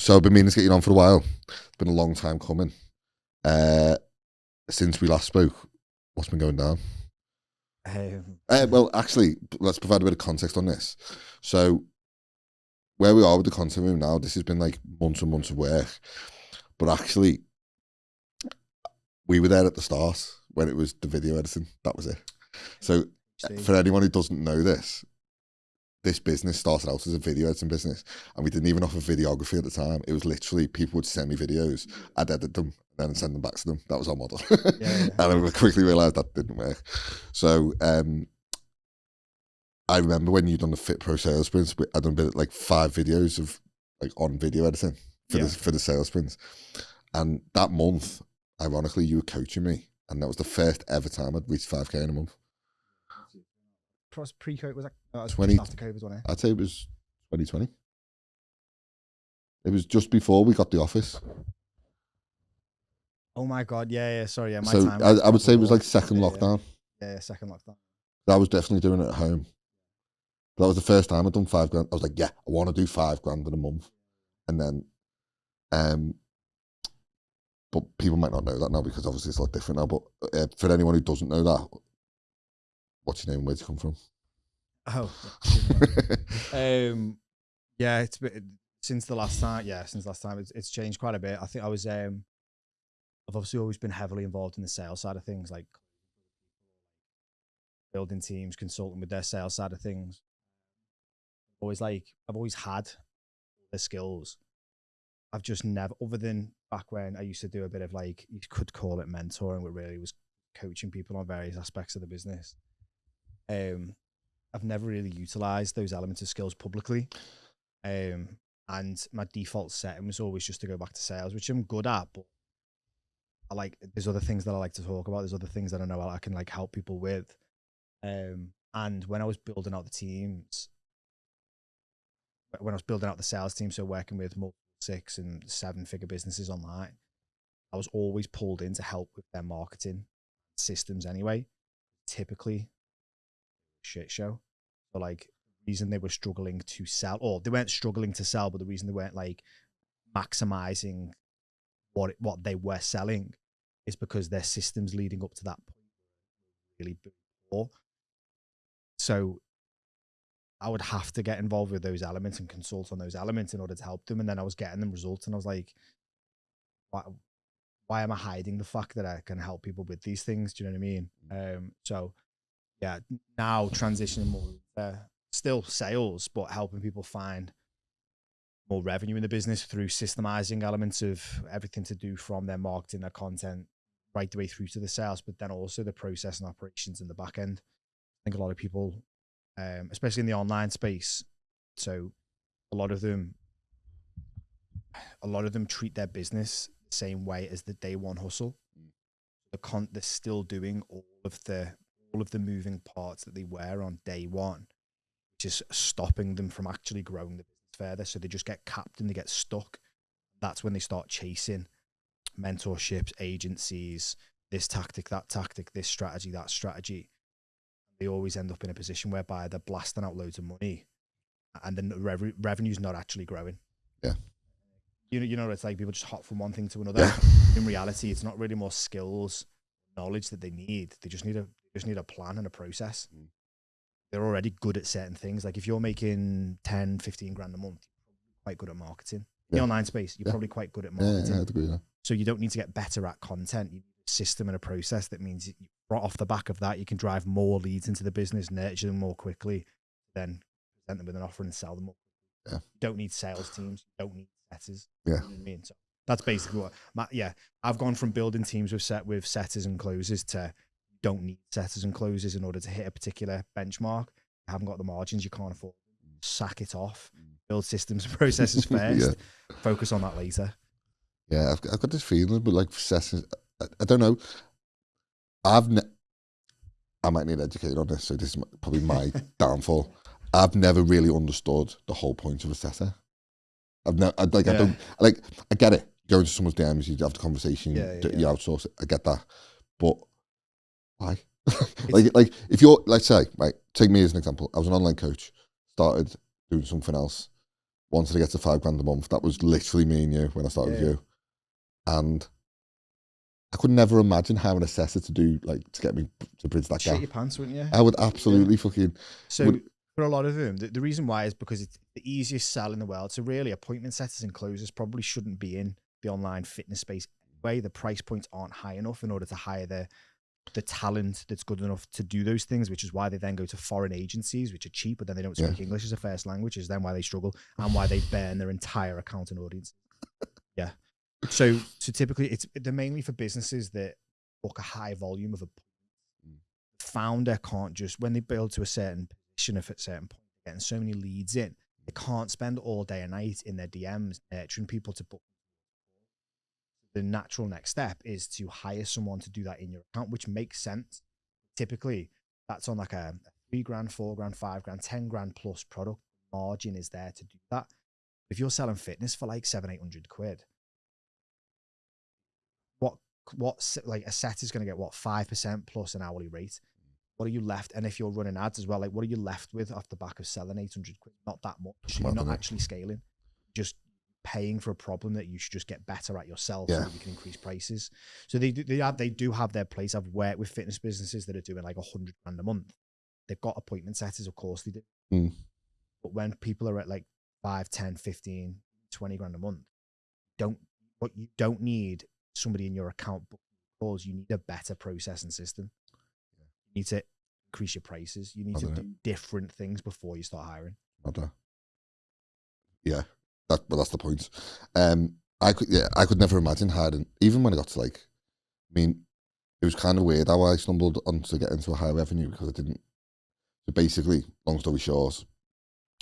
So I've been meaning to get you on for a while. It's been a long time coming. Since we last spoke, what's been going down? Well, actually, let's provide a bit of context on this. So where we are with the content room now, this has been like months and months of work. But actually, we were there at the start when it was the video editing. That was it. So for anyone who doesn't know this business started out as a video editing business, and we didn't even offer videography at the time. It was literally people would send me videos, I'd edit them, and then send them back to them. That was our model. And I quickly realised that didn't work. So I remember when you'd done the Fit Pro sales sprints, I'd done like 5 videos of like on video editing for the sales sprints. And that month, ironically, you were coaching me, and that was the first ever time I'd reached 5K in a month. Pre-COVID, was that 20, after COVID, wasn't it? I'd say it was 2020. It was just before we got the office. Oh my God, yeah, sorry, my so time. I would say it was like second lockdown. Yeah, second lockdown. I was definitely doing it at home. That was the first time I'd done $5,000. I was like, yeah, I want to do $5,000 in a month. And then, but people might not know that now because obviously it's a lot different now. But for anyone who doesn't know that, what's your name? Where'd you come from? Oh, yeah, it's been, since the last time. Yeah, since last time, it's changed quite a bit. I think I was, I've obviously always been heavily involved in the sales side of things, like building teams, consulting with their sales side of things. I've always had the skills. I've just never, other than back when I used to do a bit of like, you could call it mentoring, but really was coaching people on various aspects of the business. I've never really utilized those elements of skills publicly. And my default setting was always just to go back to sales, which I'm good at, but there's other things that I like to talk about. There's other things that I know I can like help people with. And when I was building out the teams, when I was building out the sales team, so working with multiple 6 and 7-figure businesses online, I was always pulled in to help with their marketing systems anyway. Typically, shit show. So like, the reason they were struggling to sell, or they weren't struggling to sell, but the reason they weren't like maximizing what they were selling is because their systems leading up to that point were really poor. So I would have to get involved with those elements and consult on those elements in order to help them. And then I was getting them results, and I was like, why am I hiding the fact that I can help people with these things? Do you know what I mean? So yeah, now transitioning more, still sales, but helping people find more revenue in the business through systemizing elements of everything to do from their marketing, their content, right the way through to the sales, but then also the process and operations in the back end. I think a lot of people, especially in the online space, so a lot of them treat their business the same way as the day one hustle. They're still doing all of the moving parts that they were on day one, which is stopping them from actually growing the business further. So they just get capped and they get stuck. That's when they start chasing mentorships, agencies, this tactic, that tactic, this strategy, that strategy. They always end up in a position whereby they're blasting out loads of money and then the revenue's not actually growing. Yeah. You know, it's like people just hop from one thing to another. Yeah. In reality, it's not really more skills, knowledge that they need. They just need a plan and a process. They're already good at certain things. Like if you're making 10, 15 grand a month, you're quite good at marketing. In the online space, you're probably quite good at marketing. Yeah, I'd agree, yeah. So you don't need to get better at content. You need a system and a process that means that right off the back of that, you can drive more leads into the business, nurture them more quickly, then present them with an offer and sell them more. Yeah. You don't need sales teams. You don't need setters. Yeah. You know what I mean? So that's basically what, I've gone from building teams with setters and closers to don't need setters and closers in order to hit a particular benchmark. You haven't got the margins, you can't afford. Sack it off. Build systems and processes first. Focus on that later. Yeah, I've got this feeling, but like sessions, I don't know. I might need educated on this, so this is probably my downfall. I've never really understood the whole point of a setter. I get it. Go into someone's DMs, you have the conversation, you outsource it. I get that, but why? like if you're, let's say, right, take me as an example. I was an online coach, started doing something else. wanted to get to $5,000 a month. That was literally me and you when I started with you. And I could never imagine how an assessor to do, like, to get me to bridge that gap. Shit your pants, wouldn't you? I would absolutely fucking... So for a lot of them, the reason why is because it's the easiest sell in the world. So really, appointment setters and closers probably shouldn't be in the online fitness space anyway. The price points aren't high enough in order to hire the talent that's good enough to do those things, which is why they then go to foreign agencies, which are cheap, but then they don't speak English as a first language, is then why they struggle and why they burn their entire account and audience. Yeah. So typically they're mainly for businesses that book a high volume of a founder can't just, when they build to a certain position at a certain point, getting so many leads in, they can't spend all day and night in their DMs nurturing people to book. The natural next step is to hire someone to do that in your account, which makes sense. Typically, that's on like a $3,000, $4,000, $5,000, $10,000 plus product. Margin is there to do that. If you're selling fitness for like £700-800, what like a set is going to get what 5% plus an hourly rate? What are you left? And if you're running ads as well, like what are you left with off the back of selling £800? Not that much. So you're not actually scaling, just paying for a problem that you should just get better at yourself so that you can increase prices. So they do have their place. I've worked with fitness businesses that are doing like $100,000 a month. They've got appointment setters, of course they do. But when people are at like 5, 10, 15, 20 grand a month, you don't need somebody in your account booking calls. You need a better process and system. You need to increase your prices. You need to do different things before you start hiring. Yeah, that's the point. I could never imagine hiring, even when I got to like, I mean, it was kind of weird how I stumbled onto get into a higher revenue because I didn't. So basically, long story short,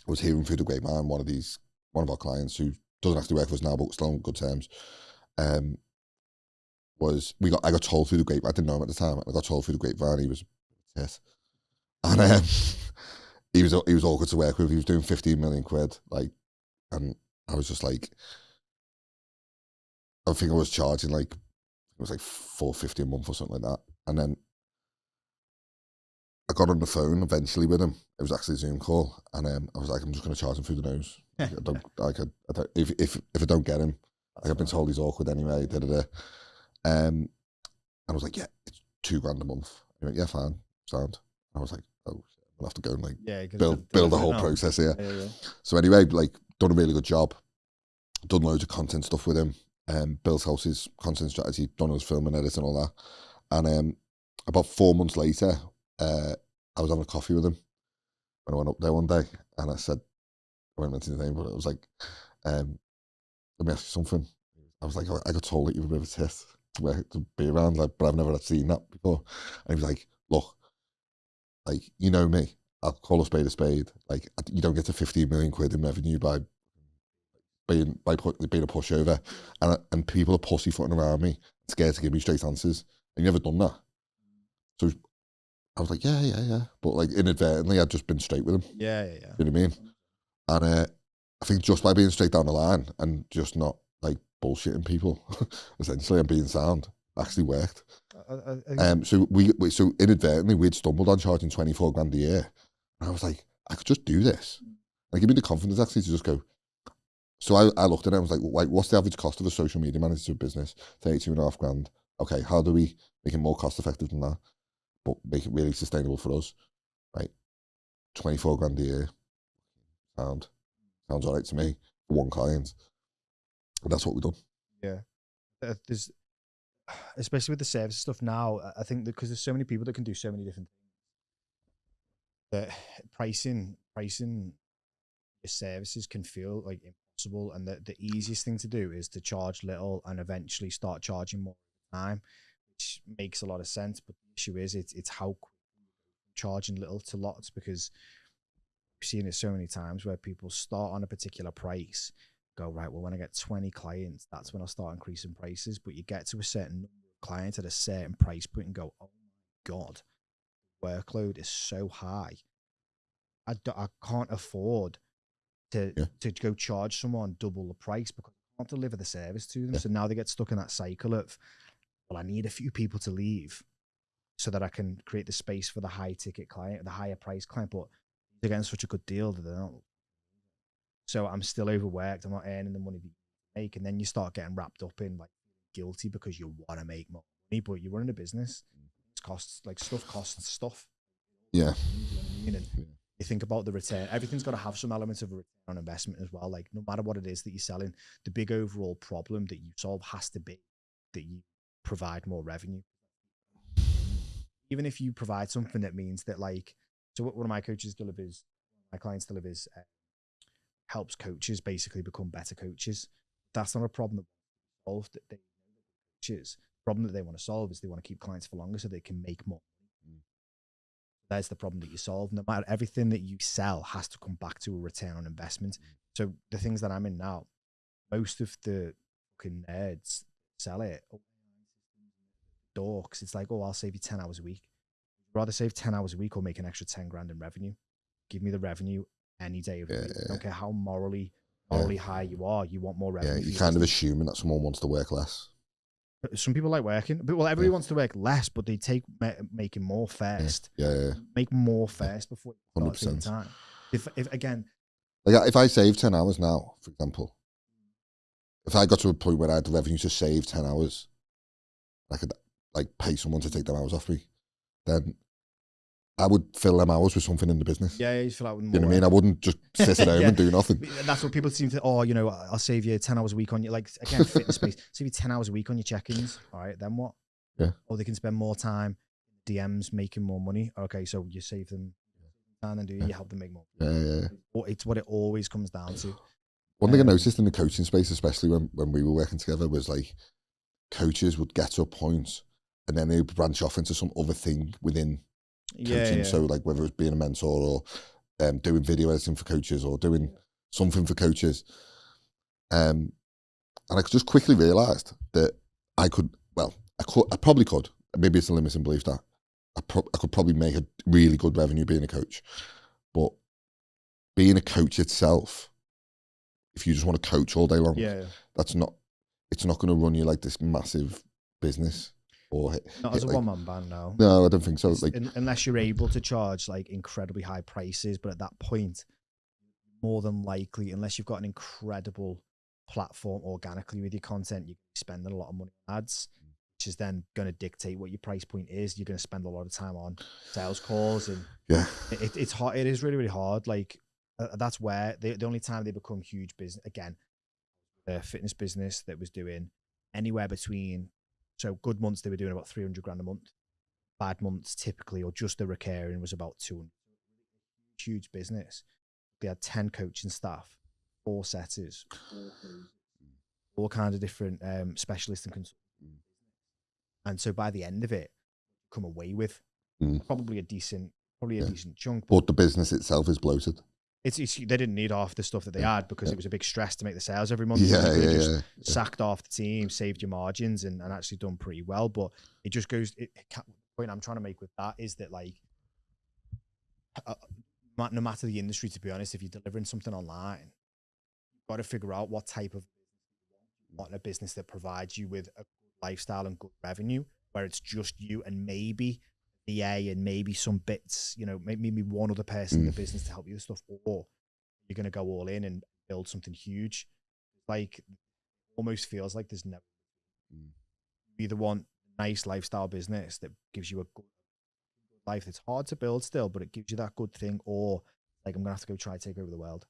I was hearing through the grapevine one of our clients who doesn't actually work for us now, but still on good terms. I got told through the grapevine. I didn't know him at the time. I got told through the grapevine he was tit, and he was awkward to work with. He was doing 15 million quid, like, and I was just like, I think I was charging like, it was like $450 a month or something like that, and then I got on the phone eventually with him. It was actually a Zoom call, and I was like, I'm just going to charge him through the nose. Like, if I don't get him, like, I've been told he's awkward anyway. And I was like, yeah, it's $2,000 a month. He went, yeah, fine, sound. I was like, oh, I'll have to go and like build the whole process here. Yeah. So anyway, like, done a really good job. Done loads of content stuff with him. Built out his content strategy. Done his film and edit and all that. And about 4 months later, I was having a coffee with him when I went up there one day, and I said, I won't mention his name, but I was like, let me ask you something. I was like, I got told that you were a bit of a tit to be around, like, but I've never seen that before. And he was like, look, like, you know me, I'll call a spade a spade. Like, you don't get to 15 million quid in revenue by being a pushover, and people are pussyfooting around me, scared to give me straight answers. And you never done that. So I was like, yeah. But like inadvertently, I'd just been straight with him. Yeah. You know what I mean? And I think just by being straight down the line and just not like bullshitting people, essentially, and being sound, actually worked. So inadvertently, we'd stumbled on charging 24 grand a year. And I was like, I could just do this. Like, give me the confidence actually to just go. So I looked at it and was like, what's the average cost of a social media manager to a business? 32.5 grand. Okay, how do we make it more cost effective than that, but make it really sustainable for us? Right, 24 grand a year. Sounds all right to me for one client. And that's what we've done. Yeah. There's, especially with the service stuff now, I think that because there's so many people that can do so many different things, that pricing your services can feel like impossible. And the easiest thing to do is to charge little and eventually start charging more time, which makes a lot of sense. But the issue is it's how charging little to lots, because we've seen it so many times where people start on a particular price, go, right, well, when I get 20 clients, that's when I'll start increasing prices. But you get to a certain number of clients at a certain price point and go, oh my God, workload is so high. I can't afford to go charge someone double the price because I can't deliver the service to them. So now they get stuck in that cycle of, well, I need a few people to leave so that I can create the space for the high ticket client, the higher price client, but they're getting such a good deal that they're not. So I'm still overworked. I'm not earning the money that you make. And then you start getting wrapped up in like guilty because you want to make more money, but you're running a business. It costs like stuff costs stuff. Yeah. You know, you think about the return. Everything's got to have some elements of a return on investment as well. Like no matter what it is that you're selling, the big overall problem that you solve has to be that you provide more revenue. Even if you provide something that means that, like, so what one of my coaches delivers, my clients delivers, helps coaches basically become better coaches. That's not a problem that solved that they coaches. The problem that they want to solve is they want to keep clients for longer so they can make more. There's the problem that you solve. No matter, everything that you sell has to come back to a return on investment. So the things that I'm in now, most of the fucking nerds sell it. Dorks, it's like, oh, I'll save you 10 hours a week. I'd rather save 10 hours a week or make an extra 10 grand in revenue. Give me the revenue any day of the week. I don't care how morally high you are, you want more revenue. Yeah, you're kind of assuming that someone wants to work less. Some people like working, but well, everybody wants to work less, but they take making more first. Yeah. Make more first before you 100%. time. If again, like if I save 10 hours now, for example, if I got to a point where I had the revenue to save 10 hours, I could like pay someone to take them hours off me, then I would fill them hours with something in the business. Yeah, you fill out with more. You know what I mean? I wouldn't just sit at home and do nothing. That's what people seem to, I'll save you 10 hours a week on your, like, again, fitness space, save you 10 hours a week on your check-ins. All right, then what? Yeah. Or they can spend more time DMs making more money. Okay, so you save them time and you help them make more. Yeah. It's what it always comes down to. One thing I noticed in the coaching space, especially when we were working together, was like coaches would get to a point and then they would branch off into some other thing within coaching. Yeah. So like whether it was being a mentor or doing video editing for coaches or doing something for coaches. And I just quickly realized that I probably could, maybe it's a limiting belief that I could probably make a really good revenue being a coach, but being a coach itself, if you just want to coach all day long, it's not going to run you like this massive business. Or not as a one-man band, no. No, I don't think so. Like, unless you're able to charge like incredibly high prices, but at that point, more than likely, unless you've got an incredible platform organically with your content, you're spending a lot of money on ads, which is then going to dictate what your price point is. You're going to spend a lot of time on sales calls, and it's hard. It is really, really hard. Like that's where the only time they become huge business again, the fitness business that was doing anywhere between. So good months, they were doing about 300 grand a month. Bad months, typically, or just the recurring was about 200. Huge business. They had 10 coaching staff, 4 setters, all kinds of different specialists and consultants. And so by the end of it, come away with probably a decent chunk. But the business itself is bloated. It's they didn't need half the stuff that they had because it was a big stress to make the sales every month. Sacked off the team, saved your margins, and actually done pretty well. But it just goes. The point I'm trying to make with that is that, like, no matter the industry, to be honest, if you're delivering something online, you've got to figure out what type of want a business that provides you with a good lifestyle and good revenue, where it's just you and maybe VA and maybe some bits, maybe one other person in the business to help you with stuff, or you're going to go all in and build something huge. Like, almost feels like there's never you either want a nice lifestyle business that gives you a good life that's hard to build still, but it gives you that good thing, or like, I'm gonna have to go try to take over the world.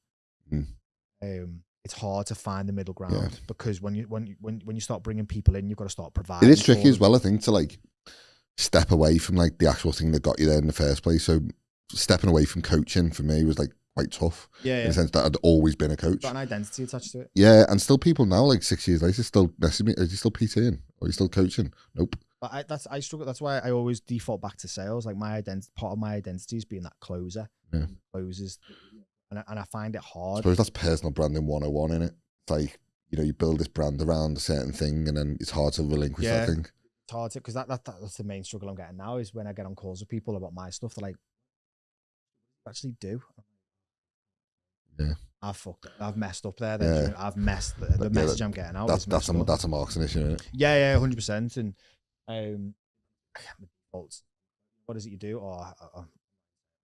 It's hard to find the middle ground because when you start bringing people in, you've got to start providing. It is tricky as well, I think, to like step away from like the actual thing that got you there in the first place. So stepping away from coaching for me was like quite tough. In the sense that I'd always been a coach. Got an identity attached to it. Yeah, and still people now, like 6 years later, still message me, are you still PTing? Or are you still coaching? Nope. But I struggle. That's why I always default back to sales. Like part of my identity is being that closer. Closes. And I find it hard. I suppose that's personal branding 101, innit? It's like, you build this brand around a certain thing and then it's hard to relinquish that thing. It's hard to, because that's the main struggle I'm getting now is when I get on calls with people about my stuff, they're like, actually do. Yeah. I've messed up there. Then. I've messed the message I'm getting out. That's a marketing issue, isn't it? Yeah, 100%. And what is it you do?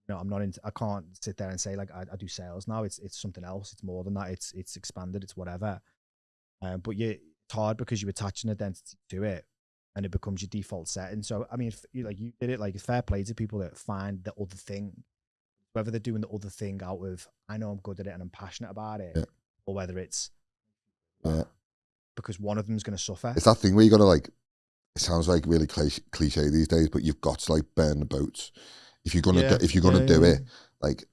I'm not into, I can't sit there and say like I do sales now. It's something else. It's more than that. It's expanded. It's whatever. But it's hard because you attach an identity to it, and it becomes your default setting. So I mean, if you did it, like, it's fair play to people that find the other thing, whether they're doing the other thing out of I know I'm good at it and I'm passionate about it, or whether it's because one of them's going to suffer. It's that thing where you got to like. It sounds like really cliche these days, but you've got to like burn the boats. If you're gonna do it, like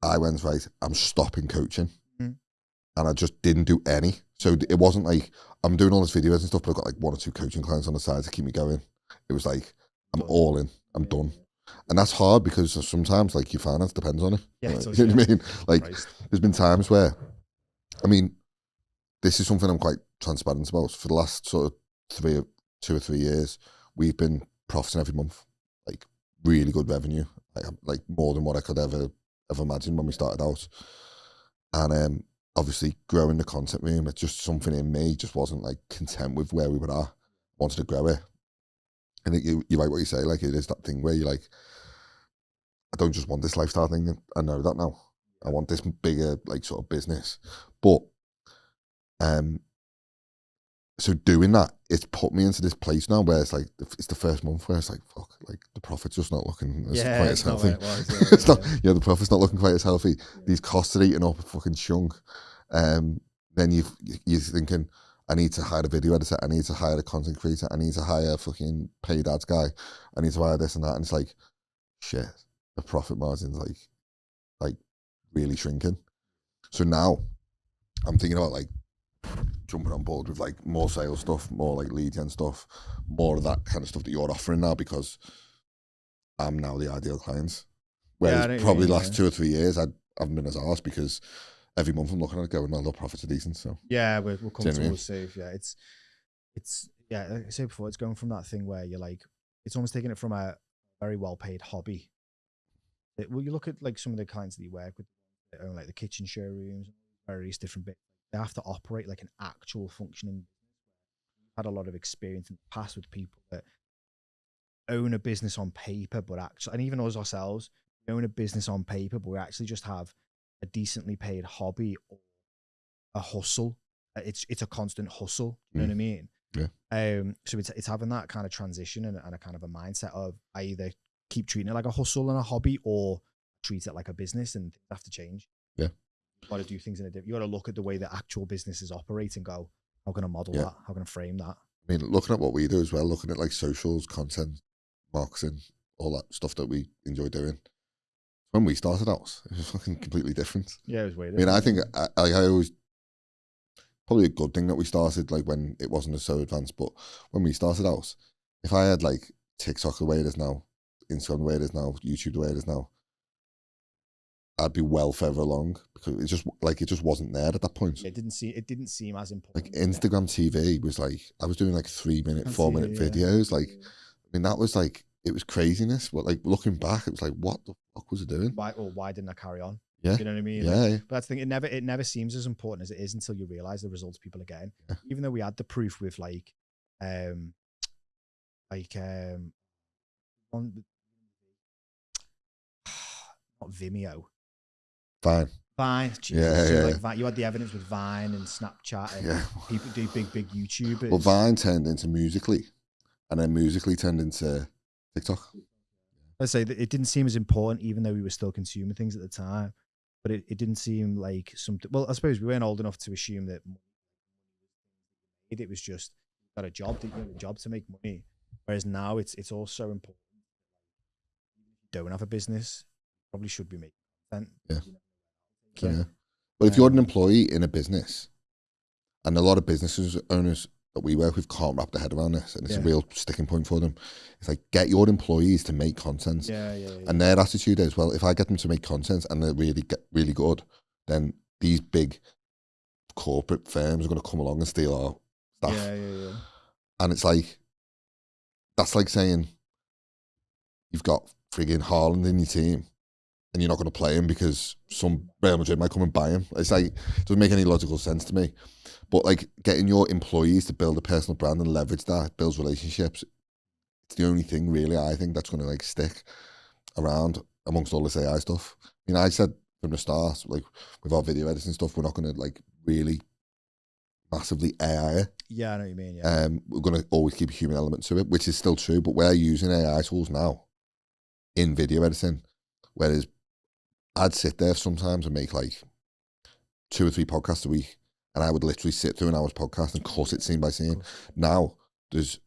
I went, right, I'm stopping coaching, and I just didn't do any. So it wasn't like I'm doing all these videos and stuff, but I've got like 1 or 2 coaching clients on the side to keep me going. It was like I'm all in, I'm done, and that's hard because sometimes like your finance depends on it. Yeah, you know what I mean? Like there's been times where, I mean, this is something I'm quite transparent about. For the last sort of 2 or 3 years, we've been profiting every month, like really good revenue, like more than what I could ever imagine when we started out. And obviously growing the content room, it's just something in me just wasn't like content with where we were at. Wanted to grow it. I think you're right what you say, like it is that thing where you're like, I don't just want this lifestyle thing, I know that now. I want this bigger like sort of business. But so doing that, it's put me into this place now where it's like, it's the first month where it's like, fuck, like the profit's just not looking quite as healthy. It's not, the profit's not looking quite as healthy. These costs are eating up a fucking chunk. Then you're thinking, I need to hire a video editor, I need to hire a content creator, I need to hire a fucking paid ads guy, I need to hire this and that. And it's like, shit, the profit margin's like really shrinking. So now I'm thinking about like, jumping on board with like more sales stuff, more like lead gen stuff, more of that kind of stuff that you're offering now, because I'm now the ideal client. Whereas probably the last 2 or 3 years I haven't been as arsed because every month I'm looking at it going, well, the profits are decent. So we're comfortable, safe. Yeah, it's like I said before, it's going from that thing where you're like, it's almost taking it from a very well paid hobby. Well, you look at like some of the clients that you work with, that own like the kitchen showrooms, various different bits. They have to operate like an actual functioning. I've had a lot of experience in the past with people that own a business on paper, but actually, and even us ourselves, we own a business on paper, but we actually just have a decently paid hobby or a hustle. It's a constant hustle. You know what I mean? Yeah. So it's having that kind of transition and a kind of a mindset of I either keep treating it like a hustle and a hobby or treat it like a business, and things have to change. Yeah. You got to do things in a different. You got to look at the way that actual businesses operate and go, how can I model that? How can I frame that? I mean, looking at what we do as well, looking at like socials, content, marketing, all that stuff that we enjoy doing. When we started out, it was fucking completely different. Yeah, it was weird. I mean, I think I always, probably a good thing that we started like when it wasn't so advanced, but when we started out, if I had like TikTok the way it is now, Instagram the way it is now, YouTube the way it is now, I'd be well further along, because it just wasn't there at that point. It didn't seem as important. Like Instagram TV was like, I was doing like 3-minute, 4-minute videos. Like, I mean, that was like, it was craziness. But like looking back, it was like, what the fuck was it doing? Why didn't I carry on? Yeah. You know what I mean? Yeah. Like, but that's the thing. It never seems as important as it is until you realize the results people are getting. Yeah. Even though we had the proof with not Vimeo. Vine. Jesus. Yeah. Like Vine, you had the evidence with Vine and Snapchat and people do big YouTubers. Well, Vine turned into Musical.ly, and then Musical.ly turned into TikTok. Let's say that it didn't seem as important, even though we were still consuming things at the time. But it didn't seem like something. Well, I suppose we weren't old enough to assume that it was just got a job, to make money. Whereas now it's also important. If you don't have a business, you probably should be making content. Yeah. But if you're an employee in a business, and a lot of businesses owners that we work with can't wrap their head around this, and it's a real sticking point for them. It's like, get your employees to make content. And their attitude is, well, if I get them to make content and they're really good, then these big corporate firms are going to come along and steal our stuff. And it's like, that's like saying you've got frigging Haaland in your team and you're not going to play him because some Real Madrid might come and buy him. It's like, it doesn't make any logical sense to me. But like getting your employees to build a personal brand and leverage that, builds relationships. It's the only thing really I think that's going to like stick around. amongst all this AI stuff. I mean, I said from the start, like with our video editing stuff, we're not going to like really massively AI it. Yeah, I know what you mean. Yeah. We're going to always keep a human element to it, which is still true. But we're using AI tools now in video editing, whereas I'd sit there sometimes and make like 2 or 3 podcasts a week, and I would literally sit through an hour's podcast and cut it scene by scene. Now there's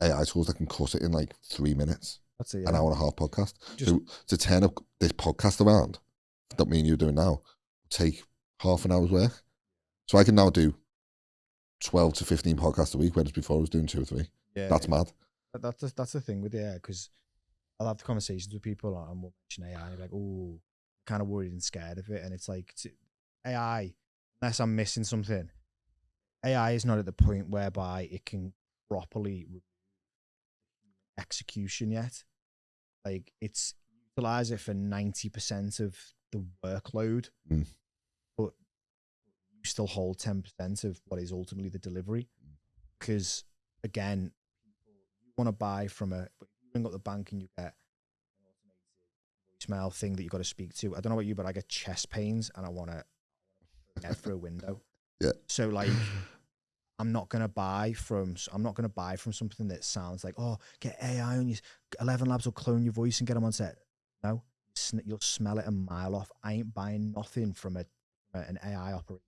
AI tools that can cut it in like 3 minutes. That's it. An hour and a half podcast. So to turn up this podcast around, that me and you are doing now, take half an hour's work. So I can now do 12 to 15 podcasts a week, whereas before I was doing 2 or 3. Yeah, that's mad. That's the thing with the AI, because I'll have the conversations with people and we'll mention AI and they're like, oh, kind of worried and scared of it. And it's like, AI, unless I'm missing something, AI is not at the point whereby it can properly execution yet. Like, it's utilize it for 90% of the workload, but you still hold 10% of what is ultimately the delivery. Because again, you want to buy from you ring up the bank and you get an automated voicemail thing that you got to speak to. I don't know about you, but I get chest pains and I want to head through a window. Yeah. So like, I'm not gonna buy from something that sounds like, oh, get AI on you. 11 Labs will clone your voice and get them on set. No, you'll smell it a mile off. I ain't buying nothing from an AI operator.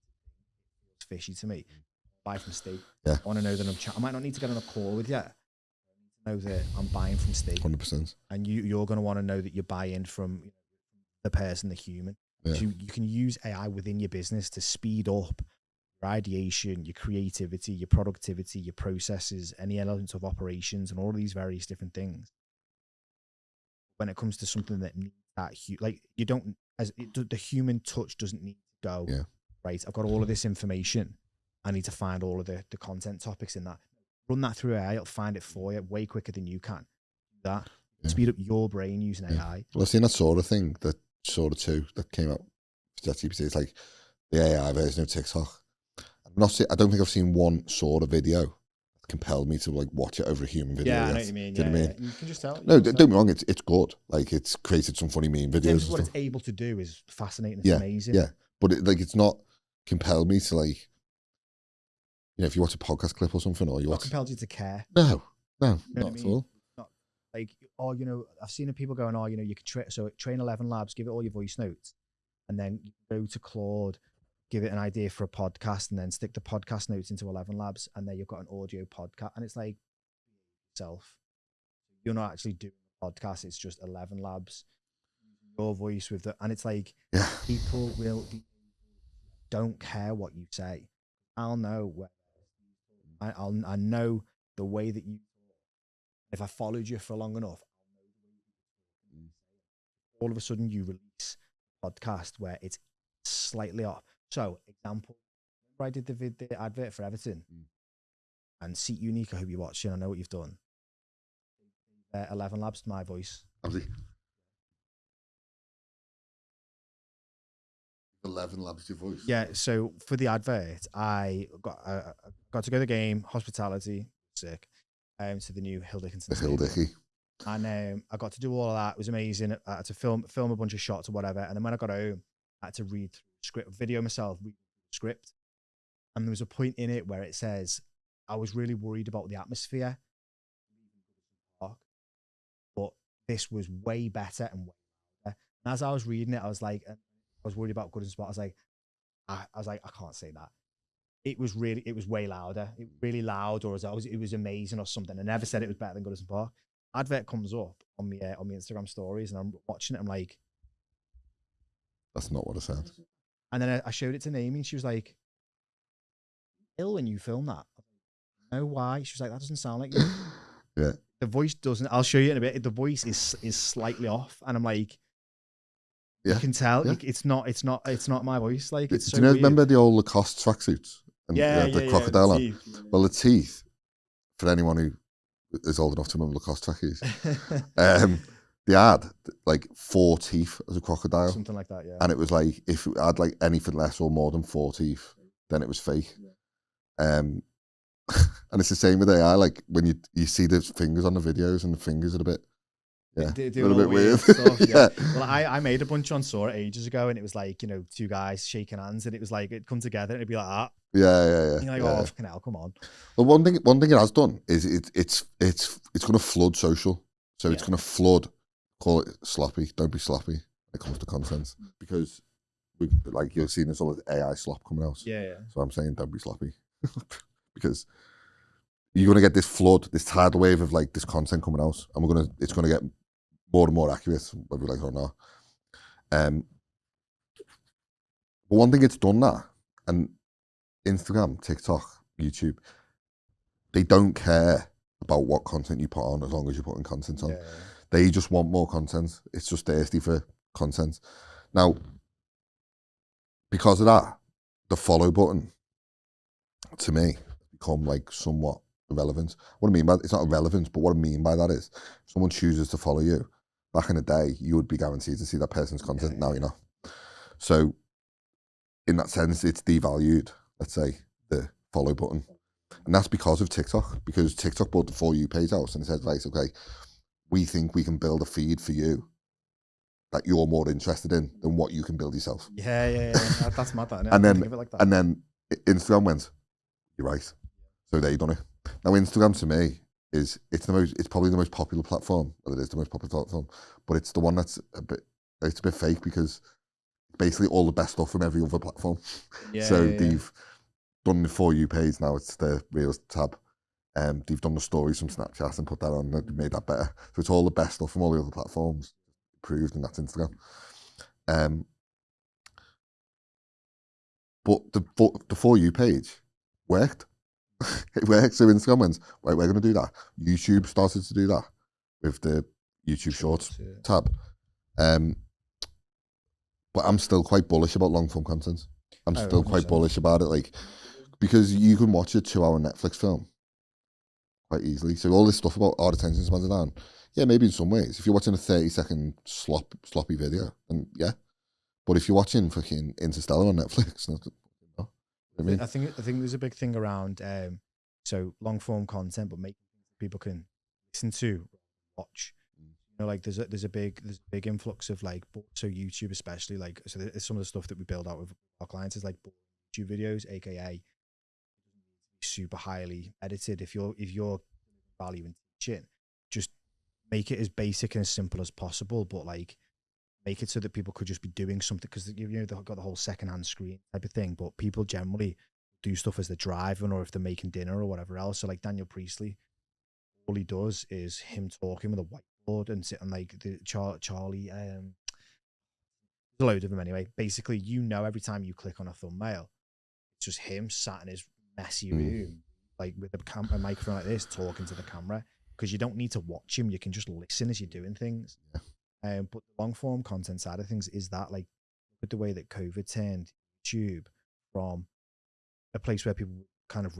It's fishy to me. Buy from Steve. Yeah. I want to know that I might not need to get on a call with you. I need to know that I'm buying from Steve. 100%. And you're going to want to know that you're buying from the person, the human. Yeah. So you can use AI within your business to speed up your ideation, your creativity, your productivity, your processes, any elements of operations, and all of these various different things. When it comes to something that needs that, the human touch doesn't need to go, right, I've got all of this information. I need to find all of the content topics in that. Run that through AI, it'll find it for you way quicker than you can. Speed up your brain using AI. Well, I've seen that sort of thing, that sort of 2 that came out. ChatGPT, it's like the AI version of TikTok. I don't think I've seen one sort of video that compelled me to like watch it over a human video. Yeah, I know what you mean. Do you know what I mean? You can just tell. No, don't get me wrong. It's good. Like, it's created some funny meme videos. What it's able to do is fascinating. It's amazing. Yeah, but it's not compelled me to, like, if you watch a podcast clip or something, or you watch. Not compelled you to care. No, you know not at all. Not like, I've seen people going, you could train 11 Labs, give it all your voice notes, and then you go to Claude, give it an idea for a podcast, and then stick the podcast notes into 11 Labs, and then you've got an audio podcast. And it's like, you're not actually doing a podcast, it's just 11 Labs, your voice with and it's like, people don't care what you say. I'll know where I know the way that you talk. If I followed you for long enough, all of a sudden you release a podcast where it's slightly off. So, example, remember I did the advert for Everton and Seat Unique, I hope you're watching, I know what you've done. 11 Labs to my voice. 11 Labs to your voice. Yeah, so for the advert, I got to go to the game, hospitality, sick, to the new Hill Dickinson. Hill Dicky. And I got to do all of that. It was amazing. I had to film a bunch of shots or whatever. And then when I got home, I had to read through the script, video myself, read the script. And there was a point in it where it says, I was really worried about the atmosphere, but this was way better and way better. And as I was reading it, I was like, I was worried about Goodison Park. I was like, I can't say that. It was way louder. It was really loud, or it was amazing or something. I never said it was better than Goodison Park. Advert comes up on my Instagram stories, and I'm watching it. I'm like, that's not what I said. And then I showed it to Naomi, and she was like, ill when you film that. No, why? She was like, that doesn't sound like you. Yeah. The voice doesn't. I'll show you in a bit. The voice is slightly off, and I'm like, you can tell it's not my voice. Like, it's so weird. Remember the old Lacoste tracksuits? And the crocodile the on. teeth. Well, the teeth, for anyone who is old enough to remember Lacoste trackies, they had like 4 teeth as a crocodile, something like that. Yeah. And it was like, if it had like anything less or more than 4 teeth, then it was fake. Yeah. And it's the same with AI. Like, when you see the fingers on the videos, and the fingers are a bit Yeah, Do a little all bit weird. stuff. Yeah. Well, I made a bunch on Saw ages ago, and it was like, you know, two guys shaking hands, and it was like it'd come together, and it'd be like that. Yeah. And you're like, oh fucking hell, come on. Well, one thing it has done is it's going to flood social. So it's going to flood. Call it sloppy. Don't be sloppy when it comes to content, because we like you're seeing this all this AI slop coming out. Yeah. So I'm saying don't be sloppy because you're going to get this flood, this tidal wave of like this content coming out, and it's going to get more and more accurate, whether we like it or not. But one thing it's done that, and Instagram, TikTok, YouTube, they don't care about what content you put on as long as you're putting content on. Yeah. They just want more content. It's just thirsty for content. Now, because of that, the follow button, to me, become like somewhat irrelevant. What I mean by it's not irrelevant, but what I mean by that is, if someone chooses to follow you, back in the day, you would be guaranteed to see that person's content. Now you're not. So, in that sense, it's devalued, let's say, the follow button. And that's because of TikTok, because TikTok bought the For You page out and it said, right, okay, we think we can build a feed for you that you're more interested in than what you can build yourself. Yeah. That's mad, that, and then Instagram went, you're right. So they done it. Now Instagram to me it's probably the most popular platform. Well, it is the most popular platform, but it's the one that's a bit fake because basically all the best stuff from every other platform. They've done the For You page now, it's the Reels tab. They've done the stories from Snapchat and put that on, they've made that better. So it's all the best stuff from all the other platforms improved, and that's Instagram. But the For You page worked. It worked. So Instagram went, right, we're going to do that. YouTube started to do that with the YouTube Shorts tab. But I'm still quite bullish about long form content. I'm still quite bullish about it, like, because you can watch a 2-hour Netflix film quite easily. So all this stuff about our attention spans are down. Yeah, maybe in some ways. If you're watching a 30-second sloppy video, then yeah. But if you're watching fucking Interstellar on Netflix, I mean, I think there's a big thing around so long form content, but making people can listen to, watch. You know, like there's a big influx of like, so YouTube especially, like, so some of the stuff that we build out with our clients is like YouTube videos, aka super highly edited. If you're value in teaching, just make it as basic and as simple as possible, but like make it so that people could just be doing something, because you know they've got the whole secondhand screen type of thing, but people generally do stuff as they're driving or if they're making dinner or whatever else. So like Daniel Priestley, all he does is him talking with a whiteboard and sitting like the Charlie there's a load of them anyway. Basically, you know, every time you click on a thumbnail, it's just him sat in his messy room, like with a microphone like this, talking to the camera, because you don't need to watch him, you can just listen as you're doing things. But the long form content side of things is that, like, with the way that COVID turned YouTube from a place where people kind of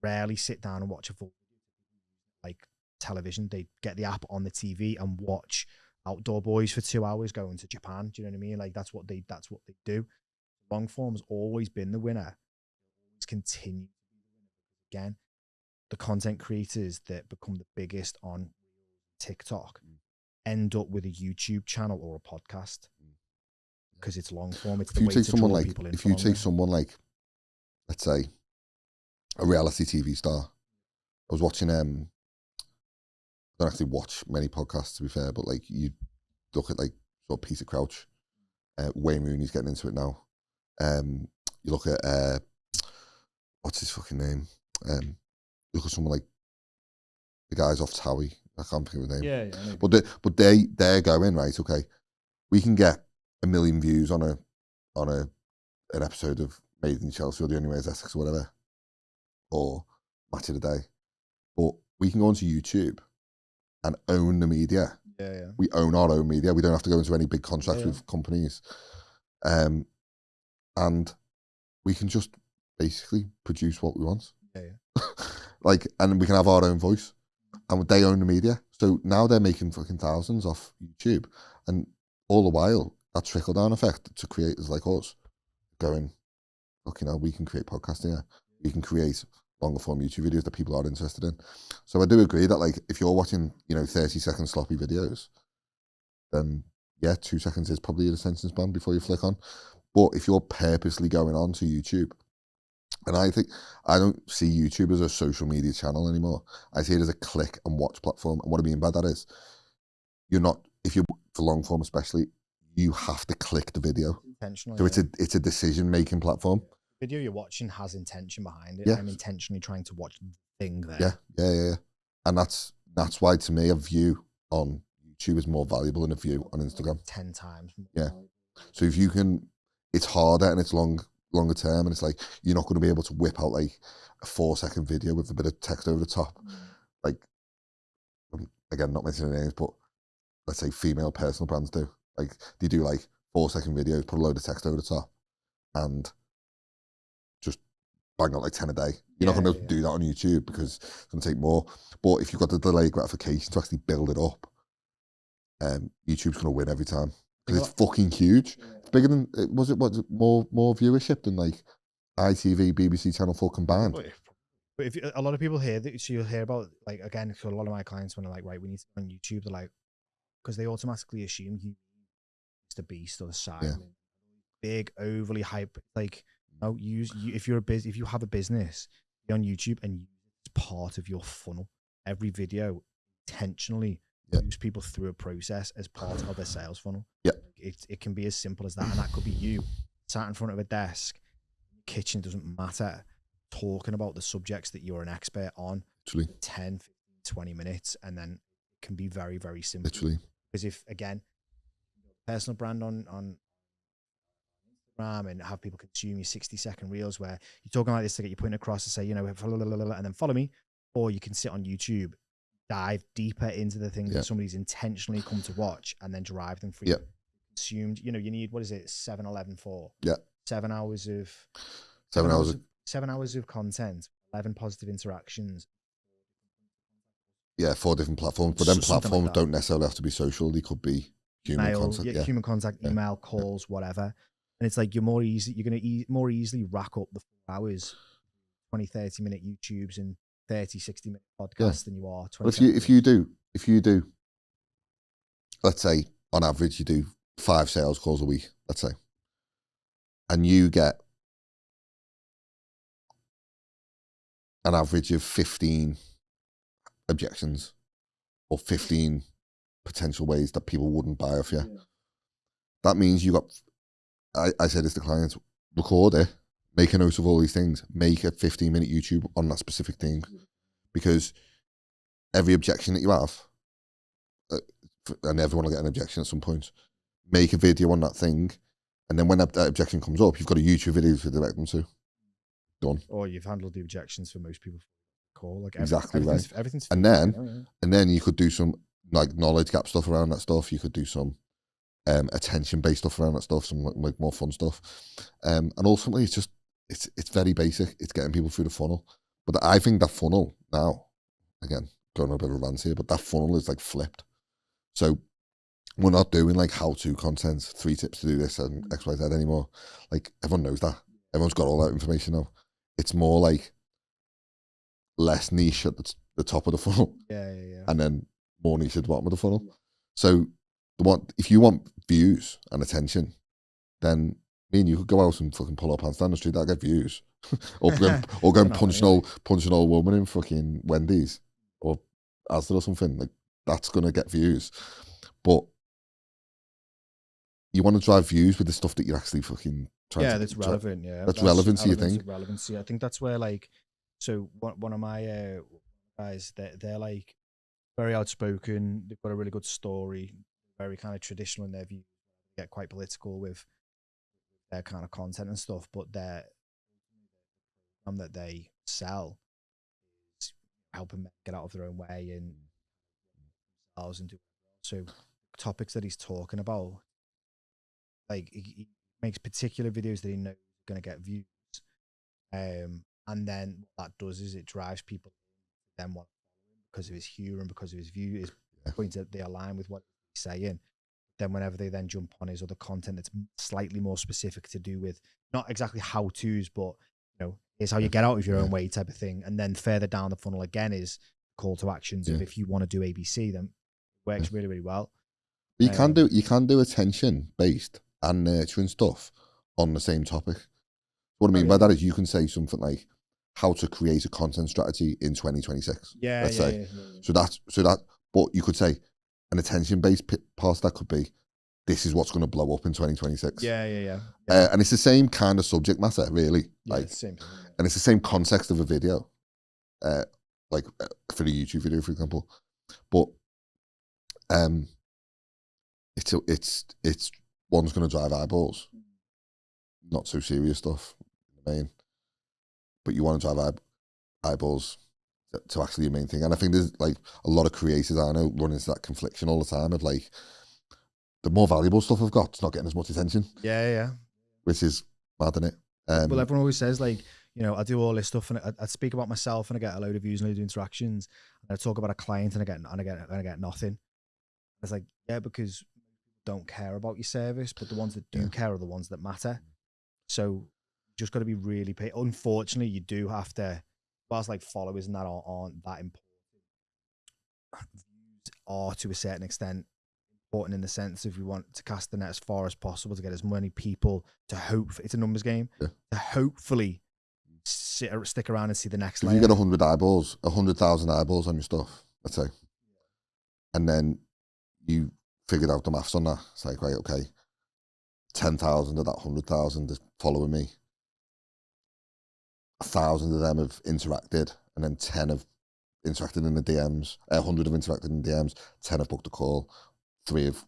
rarely sit down and watch a full, like, television. They get the app on the TV and watch Outdoor Boys for 2 hours going to Japan. Do you know what I mean? Like, that's what they do. Long form's always been the winner. It's continue again. The content creators that become the biggest on TikTok end up with a YouTube channel or a podcast because it's long form. It's the way to draw people in. If you take someone like, let's say, a reality TV star. I was watching, I don't actually watch many podcasts to be fair, but like you look at like sort of Peter Crouch, Wayne Rooney's getting into it now. You look at, what's his fucking name? Look at someone like the guys off Towie. I can't think of his name. Yeah. But they're going, right, okay, we can get 1 million views on an episode of Made in Chelsea or The Only Way is Essex or whatever, or Match of the Day. But we can go onto YouTube and own the media. Yeah. We own our own media. We don't have to go into any big contracts with companies. And we can just basically produce what we want. Yeah. Like, and we can have our own voice. And they own the media. So now they're making fucking thousands off YouTube. And all the while, that trickle-down effect to creators like us going, fucking hell, we can create podcasting here. We can create longer form YouTube videos that people are interested in. So I do agree that, like, if you're watching, 30-second sloppy videos, then yeah, 2 seconds is probably your attention span before you flick on. But if you're purposely going on to YouTube, and I think I don't see YouTube as a social media channel anymore. I see it as a click and watch platform. And what I mean by that is, you're not, if you're for long form especially, you have to click the video. Intentionally. So it's a decision making platform. The video you're watching has intention behind it. Yeah. I'm intentionally trying to watch the thing there. Yeah. And that's why, to me, a view on YouTube is more valuable than a view on Instagram. 10 times. Yeah. So if you can, it's harder and it's longer term, and it's like you're not going to be able to whip out like a 4-second video with a bit of text over the top. Like, again, not mentioning names, but let's say female personal brands do. Like, they do like 4-second videos, put a load of text over the top, and just bang out like 10 a day. You're not going to be able to do that on YouTube because it's going to take more. But if you've got the delayed gratification to actually build it up, YouTube's going to win every time because it's fucking huge. It's bigger than, was it more viewership than like ITV, BBC, Channel 4 combined? But if a lot of people hear that, so you'll hear about, like, again, so a lot of my clients, when they're like, right, we need to go on YouTube, they're like, because they automatically assume you the beast or the side, big, overly hype. Like, no, if you have a business, be on YouTube and use it as part of your funnel. Every video intentionally moves people through a process as part of their sales funnel. Yeah, it can be as simple as that, and that could be you sat in front of a desk, kitchen, doesn't matter, talking about the subjects that you're an expert on. Literally 10, 15, 20 minutes, and then it can be very, very simple. Literally. Because if, again, personal brand on Instagram and have people consume your 60-second reels where you're talking like this to get your point across to say, you know, and then follow me, or you can sit on YouTube, dive deeper into the things that somebody's intentionally come to watch, and then drive them through. Consumed, you know, you need, what is it, 7-11 for? 7 hours of 7 hours of content, 11 positive interactions. 4 different platforms, but then platforms don't necessarily have to be social. They could be human contact. Human contact, email, calls, whatever. And it's like you're going to more easily rack up the 4 hours, 20, 30-minute YouTubes and 30, 60-minute podcasts than you are 20. But if you do, let's say on average you do 5 sales calls a week, let's say, and you get an average of 15 objections or 15 potential ways that people wouldn't buy off you. That means you got, I say this to clients, record it, make a note of all these things, make a 15-minute YouTube on that specific thing, because every objection that you have, and everyone will get an objection at some point, make a video on that thing, and then when that objection comes up, you've got a YouTube video to direct them to. Done. Or you've handled the objections for most people. Call, like exactly right. Everything's and then you could do some like knowledge gap stuff around that stuff. You could do some attention based stuff around that stuff, some like more fun stuff. And ultimately, it's very basic. It's getting people through the funnel. But I think that funnel now, again, going on a bit of a rant here, but that funnel is like flipped. So we're not doing like how-to content, 3 tips to do this and X, Y, Z anymore. Like, everyone knows that. Everyone's got all that information now. It's more like less niche at the top of the funnel, and then more niche at the bottom of the funnel. So if you want views and attention, then me and you could go out and fucking pull our pants down the street, that'll get views. or go and punch an old woman in fucking Wendy's or Asda or something. Like, that's gonna get views. But you want to drive views with the stuff that you're actually fucking trying to, that's relevant. That's relevant to your thing. Relevancy. I think that's where, like, so one of my guys, they're like very outspoken. They've got a really good story, very kind of traditional in their view. They get quite political with their kind of content and stuff, but their program that they sell is helping men get out of their own way and do. So topics that he's talking about, like, he makes particular videos that he knows are going to get views. And then what that does is it drives people then want because of his humor and because of his view, his points that they align with what he's saying. Then whenever they then jump on his other content that's slightly more specific to do with not exactly how-tos, but, you know, here's how you get out of your own way type of thing. And then further down the funnel again is call to actions of if you want to do ABC, then it works really, really well. But you can do attention based and nurturing stuff on the same topic. What I mean by that is you can say something like how to create a content strategy in 2026. Let's say. Yeah. So that. But you could say an attention based part of that could be this is what's going to blow up in 2026. Yeah. And it's the same kind of subject matter, really. Yeah, like, it's the same thing. and it's the same context of a video, like for a YouTube video, for example. But it's one's going to drive eyeballs, not so serious stuff, the main. But you want to drive eyeballs to actually the main thing. And I think there's like a lot of creators I know run into that confliction all the time of like the more valuable stuff I've got, it's not getting as much attention. Yeah. Which is mad, isn't it? Well, everyone always says like, you know, I do all this stuff and I speak about myself and I get a load of views and a load of interactions. And I talk about a client and I get nothing. It's like, yeah, because don't care about your service, but the ones that do care are the ones that matter. So you just got to be really unfortunately, you do have to, whilst like followers and that aren't that important, views are to a certain extent important in the sense if we want to cast the net as far as possible to get as many people to hope it's a numbers game to hopefully stick around and see the next layer. If you get 100,000 eyeballs on your stuff, let's say, and then you figured out the maths on that, it's like, right, okay, 10,000 of that 100,000 is following me. 1,000 of them have interacted, and then 10 have interacted in the DMs. 100 have interacted in the DMs. 10 have booked a call. 3 have,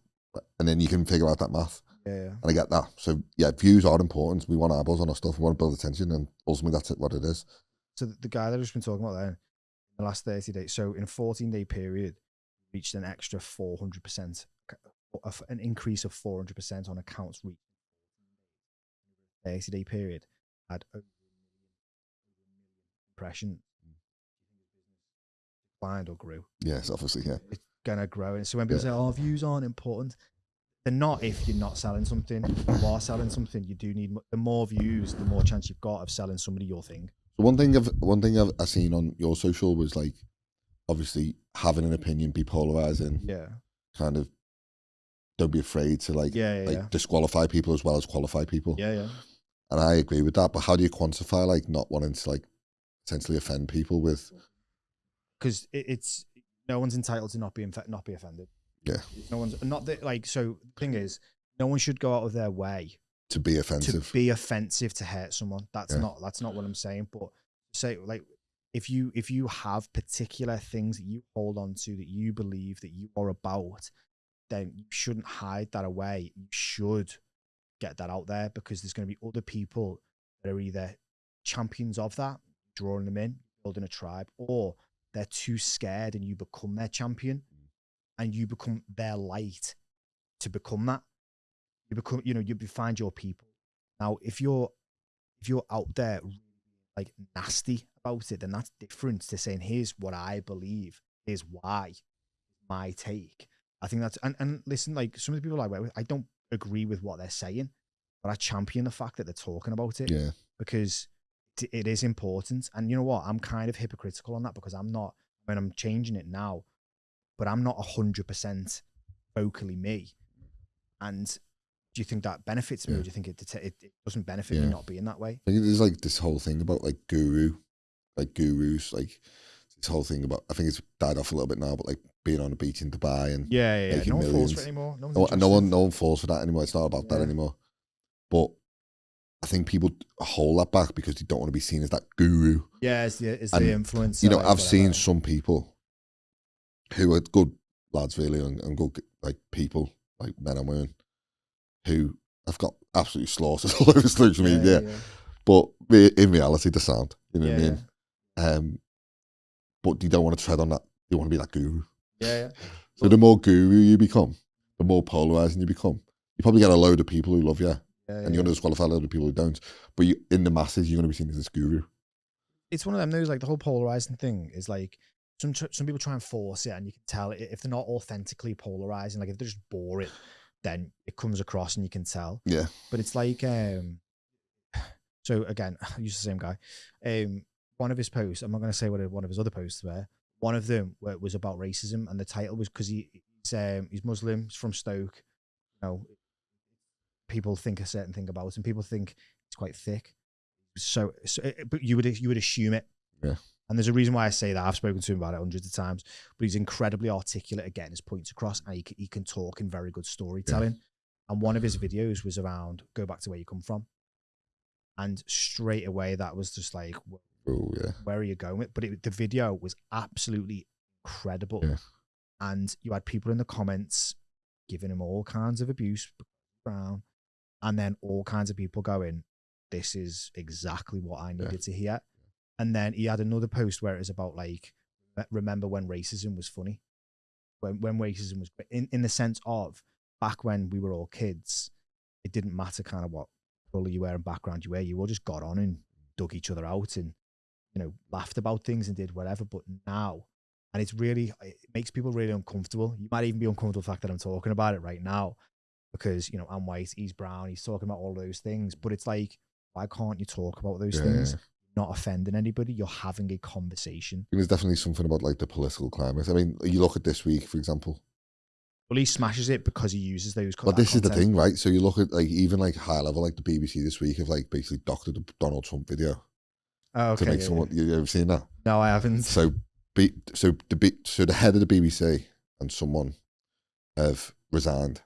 and then you can figure out that math. Yeah. And I get that. So yeah, views are important. We want eyeballs on our stuff. We want to build attention, and ultimately that's what it is. So the guy that I've just been talking about there, in the last 30 days, so in a 14-day period, reached an extra 400%, an increase of 400% on accounts reached. 30-day period had over 1 million impressions. Declined or grew? Yes, obviously, yeah. It's gonna grow. And so when people say, "Oh, views aren't important," they're not if you're not selling something. If you are selling something, you do need the more views, the more chance you've got of selling somebody your thing. So one thing I've seen on your social was like, obviously having an opinion, be polarizing. Yeah. Kind of don't be afraid to like disqualify people as well as qualify people. Yeah. And I agree with that. But how do you quantify like not wanting to like potentially offend people with? Because it's no one's entitled to not be offended. Yeah. No one's not that like. So the thing is, no one should go out of their way to be offensive. To hurt someone. That's not what I'm saying. But say like if you have particular things that you hold on to that you believe that you are about, then you shouldn't hide that away. You should get that out there because there's going to be other people that are either champions of that, drawing them in, building a tribe, or they're too scared and you become their champion and you become their light to become that. You become, you find your people. Now, if you're out there like nasty about it, then that's different to saying, here's what I believe, here's why, my take. I think that's, and listen, like some of the people I work with, I don't agree with what they're saying, but I champion the fact that they're talking about it because it is important. And you know what? I'm kind of hypocritical on that because I'm changing it now, but I'm not 100% vocally me. And do you think that benefits me or do you think it doesn't benefit me not being that way? I think there's like this whole thing about like gurus, like this whole thing about, I think it's died off a little bit now, but like being on a beach in Dubai and making no one millions. falls for it anymore. No one falls for that anymore. It's not about that anymore. But I think people hold that back because they don't want to be seen as that guru. Yeah, it's the influencer. You know, I've seen some people who are good lads really and good like people, like men and women, who have got absolutely slaughtered all over social media. But in reality, they're sound. You know what I mean? But they don't want to tread on that. They want to be that guru. Yeah. So the more guru you become, the more polarizing you become. You probably get a load of people who love you, and you're going to disqualify a load of people who don't. But in the masses, you're going to be seen as this guru. It's one of them. There's like the whole polarizing thing is like some people try and force it, and you can tell if they're not authentically polarizing. Like if they just bore it, then it comes across and you can tell. Yeah. But it's like so again, I use the same guy. One of his posts, I'm not going to say what one of his other posts were. One of them was about racism, and the title was because he's He's Muslim. He's from Stoke. You know, people think a certain thing about him. People think he's quite thick. But you would assume it. Yeah. And there's a reason why I say that. I've spoken to him about it hundreds of times. But he's incredibly articulate at getting his points across, and he can talk in very good storytelling. Yeah. And one of his videos was around go back to where you come from. And straight away, that was just like, oh yeah, where are you going with? But the video was absolutely incredible. Yeah. And you had people in the comments giving him all kinds of abuse, brown, and then all kinds of people going, this is exactly what I needed to hear. And then he had another post where it was about like, remember when racism was funny? When racism was in the sense of back when we were all kids, it didn't matter kind of what colour you were and background you were. You all just got on and dug each other out and, you know, laughed about things and did whatever. But now, and it makes people really uncomfortable. You might even be uncomfortable with the fact that I'm talking about it right now because, you know, I'm white, he's brown, he's talking about all those things. But it's like, why can't you talk about those things? You're not offending anybody. You're having a conversation. I think there's definitely something about like the political climate. I mean, you look at this week, for example. Well, he smashes it because he uses those. But this is the thing, right? So you look at like even like high level, like the BBC this week have like basically doctored the Donald Trump video. Oh, okay. To make someone. You ever seen that? No, I haven't. So the head of the BBC and someone have resigned,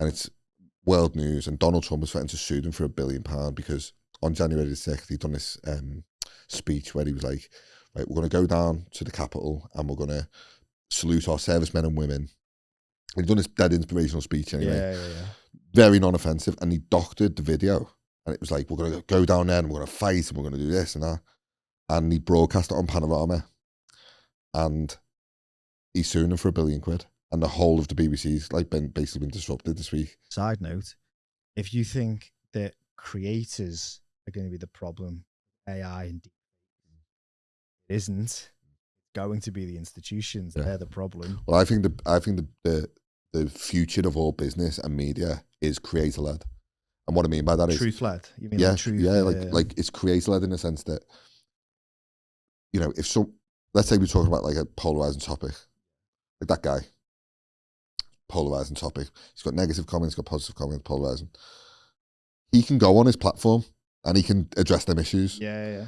and it's world news. And Donald Trump was threatened to sue them for £1 billion because on January the 6th he'd done this speech where he was like, right, we're going to go down to the Capitol and we're going to salute our servicemen and women. He'd done this dead inspirational speech anyway. Yeah. Very non-offensive, and he doctored the video. And it was like, we're going to go down there and we're going to fight and we're going to do this and that. And he broadcast it on Panorama. And he's suing them for £1 billion. And the whole of the BBC's like basically been disrupted this week. Side note, if you think that creators are going to be the problem, AI and it isn't. It's going to be the institutions. Yeah. They're the problem. Well, I think the future of all business and media is creator-led. And what I mean by that is truth-led. You mean truth? Yeah, like it's creator-led in the sense that, you know, let's say we're talking about like a polarizing topic, like that guy, polarizing topic. He's got negative comments, got positive comments, polarizing. He can go on his platform and he can address them issues. Yeah.